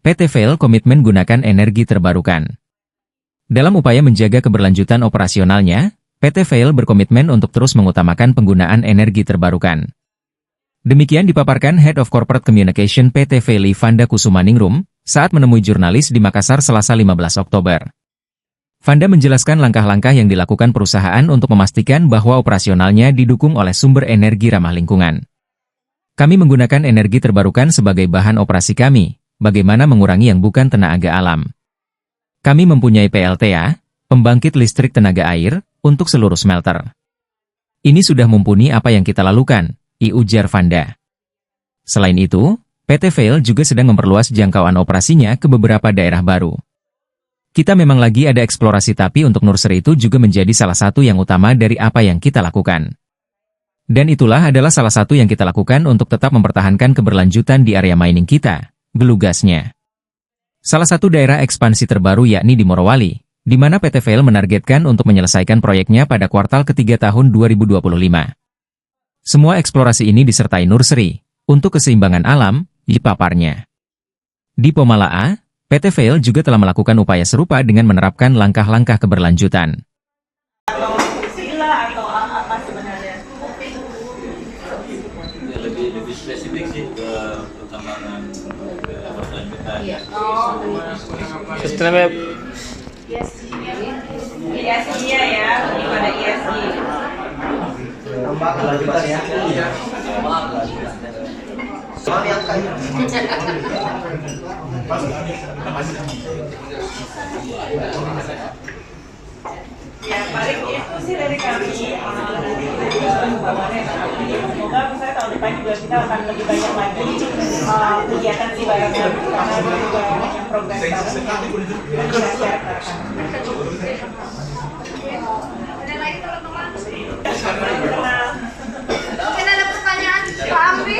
PT Vail komitmen gunakan energi terbarukan. Dalam upaya menjaga keberlanjutan operasionalnya, PT Vail berkomitmen untuk terus mengutamakan penggunaan energi terbarukan. Demikian dipaparkan Head of Corporate Communication PT Vail Vanda Kusumaningrum saat menemui jurnalis di Makassar Selasa 15 Oktober. Vanda menjelaskan langkah-langkah yang dilakukan perusahaan untuk memastikan bahwa operasionalnya didukung oleh sumber energi ramah lingkungan. Kami menggunakan energi terbarukan sebagai bahan operasi kami, bagaimana mengurangi yang bukan tenaga alam. Kami mempunyai PLTA, pembangkit listrik tenaga air, untuk seluruh smelter. Ini sudah mumpuni apa yang kita lakukan, ujar Vanda. Selain itu, PT Vail juga sedang memperluas jangkauan operasinya ke beberapa daerah baru. Kita memang lagi ada eksplorasi tapi untuk nursery itu juga menjadi salah satu yang utama dari apa yang kita lakukan. Dan itulah adalah salah satu yang kita lakukan untuk tetap mempertahankan keberlanjutan di area mining kita, gelugasnya. Salah satu daerah ekspansi terbaru yakni di Morowali, di mana PT Vail menargetkan untuk menyelesaikan proyeknya pada kuartal ketiga tahun 2025. Semua eksplorasi ini disertai nursery, untuk keseimbangan alam, dipaparnya. Di Pomalaa, PT Vail juga telah melakukan upaya serupa dengan menerapkan langkah-langkah keberlanjutan. Lebih spesifik sih ke utamakan keberlanjutan. Sistemnya ESG ya, pada ESG. Tambah kelanjutan ya. Soal yang kayu. Ya paling itu sih dari kami. Semoga misalnya tahun depan juga kita akan lebih banyak lagi kegiatan sih bareng karena juga banyak progres bareng yang kita share. Ada lagi teman-teman? Mungkin ada pertanyaan Pak Amri?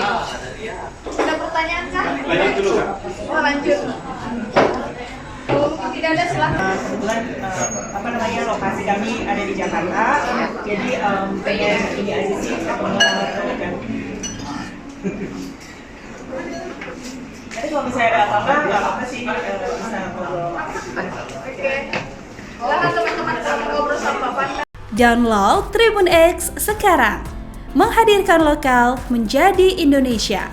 Ada pertanyaan kah? Lanjut dulu Kak. Oh lanjut. Mungkin tidak ada silahkan. Kebetulan lokasi kami ada di Jakarta, jadi pengen ini aja sih dan jadi kalau misalnya ada apa-apa, nggak apa-apa sih bisa ngobrol. Oke. Silahkan teman-teman sama ngobrol sama Bapak. Download Tribun X sekarang, menghadirkan lokal menjadi Indonesia.